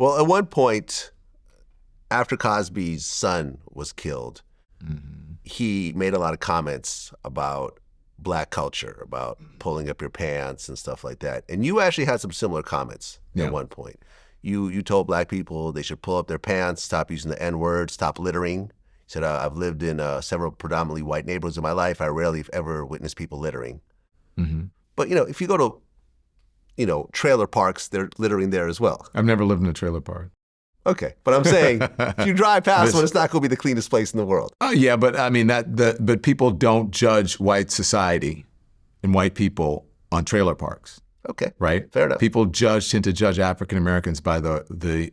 Well, at one point, after Cosby's son was killed, he made a lot of comments about Black culture, about pulling up your pants and stuff like that. And you actually had some similar comments at one point. You told Black people they should pull up their pants, stop using the N-word, stop littering. You said, I've lived in several predominantly white neighborhoods in my life. I rarely ever witnessed people littering. But, if you go to, trailer parks, they're littering there as well. I've never lived in a trailer park. Okay, but I'm saying if you drive past one, it's not going to be the cleanest place in the world. Oh yeah, but I mean but people don't judge white society and white people on trailer parks. Okay, right? Fair enough. People tend to judge African Americans by the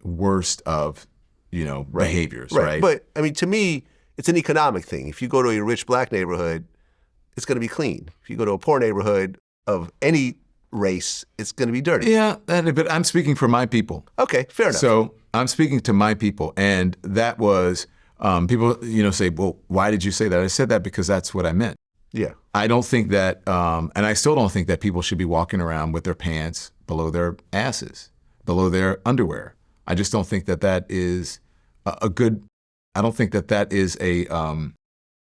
worst of behaviors, right? But I mean, to me, it's an economic thing. If you go to a rich Black neighborhood, it's going to be clean. If you go to a poor neighborhood of any race, it's going to be dirty. Yeah, but I'm speaking for my people. Okay, fair enough. So I'm speaking to my people, and that was people, say, well, why did you say that? I said that because that's what I meant. Yeah. I don't think that, and I still don't think that people should be walking around with their pants below their asses, below their underwear. I just don't think that that is a good. I don't think that that is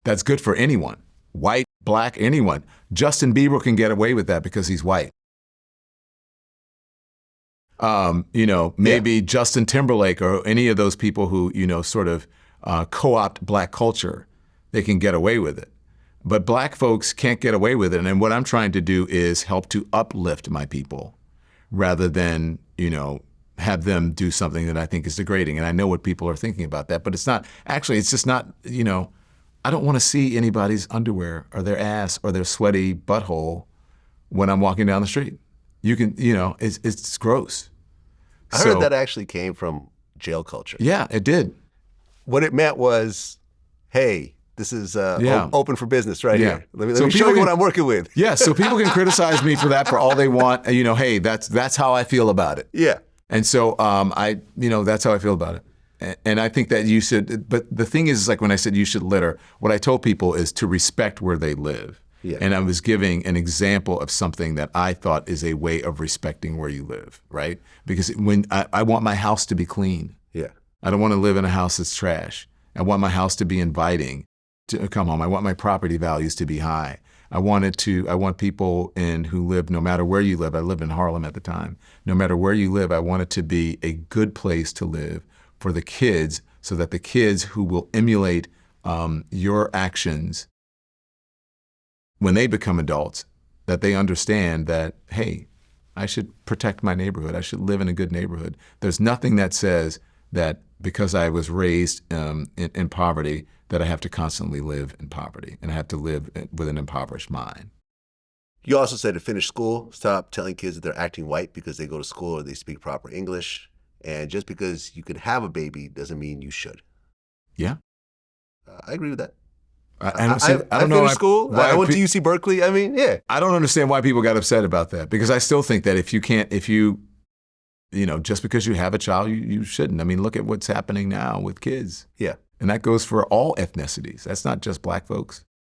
that's good for anyone, white, Black, anyone. Justin Bieber can get away with that because he's white. Maybe Justin Timberlake or any of those people who, sort of co-opt Black culture, they can get away with it. But Black folks can't get away with it. And what I'm trying to do is help to uplift my people rather than, have them do something that I think is degrading. And I know what people are thinking about that, but it's just not, I don't want to see anybody's underwear or their ass or their sweaty butthole when I'm walking down the street. You can, it's gross. I heard that actually came from jail culture. Yeah, it did. What it meant was, hey, this is open for business right here. Let me show you what I'm working with. Yeah, so people can criticize me for that for all they want. Hey, that's how I feel about it. Yeah. And so that's how I feel about it. And I think that you should, but the thing is like when I said you should litter, what I told people is to respect where they live. Yeah. And I was giving an example of something that I thought is a way of respecting where you live, right? Because when I want my house to be clean. Yeah. I don't want to live in a house that's trash. I want my house to be inviting to come home. I want my property values to be high. I want people who live, no matter where you live, I lived in Harlem at the time, no matter where you live, I want it to be a good place to live for the kids so that the kids who will emulate your actions when they become adults, that they understand that, hey, I should protect my neighborhood. I should live in a good neighborhood. There's nothing that says that because I was raised in poverty that I have to constantly live in poverty and I have to live with an impoverished mind. You also said to finish school, stop telling kids that they're acting white because they go to school or they speak proper English. And just because you can have a baby doesn't mean you should. Yeah. I agree with that. I finished school. I went to UC Berkeley. I mean, yeah. I don't understand why people got upset about that because I still think that if you just because you have a child, you shouldn't. I mean, look at what's happening now with kids. Yeah. And that goes for all ethnicities. That's not just Black folks.